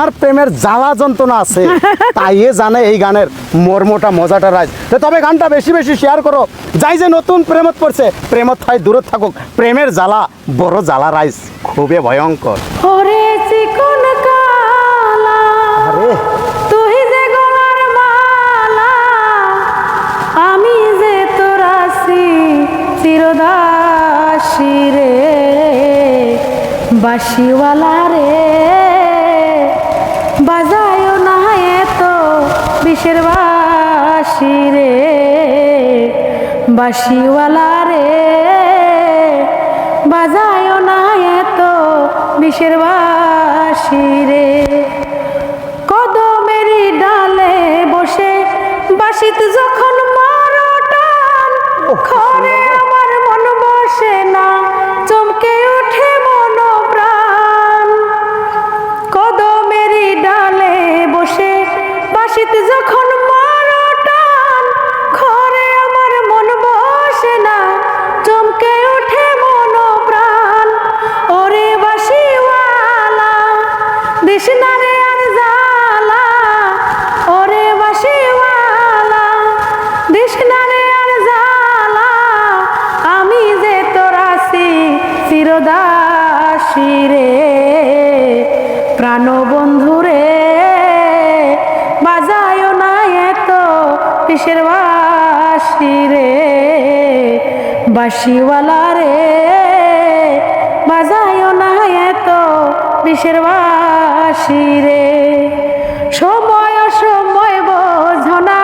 আর প্রেমের জ্বালা যন্ত্রণা আছে তাই জানে এই গানের মর্মটা মজাটা রাইজ। তবে গানটা বেশি বেশি শেয়ার করো, যাই যে নতুন প্রেমত পড়ছে প্রেমত হয় দূরত থাকুক, প্রেমের জ্বালা বড় জ্বালা রাইজ, খুবই ভয়ঙ্কর। ওরে চিকন কালা আরে তুই যে গলার মালা, আমি যে তোর আছি চিরদাসী রে, বাঁশিওয়ালা রে বাজায়ও না এত বিষের বাঁশি রে, বাঁশিওয়ালা রে বাজায়ও না এত বিষের বাঁশি রে। কদমেরই ডালে বসে বাঁশিতে যখন মারো টান, ঘরে আমার মন বসে না, চমকে ওঠে মন প্রাণ। কদমেরই ডালে বসে বাঁশিতে যখন মারো টান, ঘরে আমার মন বসে না, চমকে ওঠে মন প্রাণ। ওরে বাঁশিওয়ালা দিস না রে আর জ্বালা, ওরে বাঁশিওয়ালা দিস না রে আর জ্বালা, আমি যে তোর আছি চিরদাসী রে, প্রাণবন্ধু রে বাজায়ও না এত বিষের বাঁশি রে, বাঁশিওয়ালা রে বাজায়ও না এত বিষের বাঁশি রে। সময় অসময় বোঝো না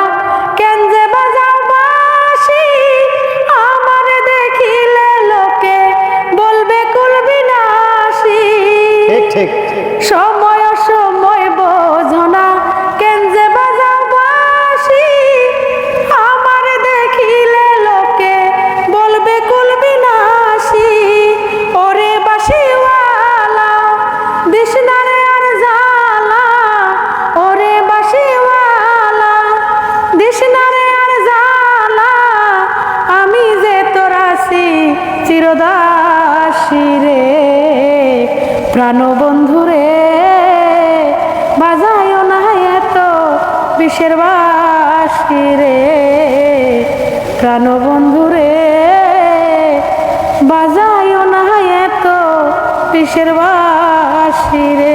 কেন যে বাজাও বাঁশি, আমার দেখিলে লোকে বলবে কুলবিনাশী। ঠিক ঠিক সময় অসময় বোঝো না কেন যে বাজাও বাঁশি, আমার দেখিলে লোকে বলবে কুলবিনাশী। ওরে বাঁশিওয়ালা দিস না রে আর জ্বালা, ওরে বাঁশিওয়ালা দিস না রে আর জ্বালা, আমি যে তোর আছি চিরদাসী রে, প্রাণবন্ধু রে বাজায়ও না এত বিষের বাঁশি রে, প্রাণবন্ধু রে বাজায়ও না এত বিষের বাঁশি রে।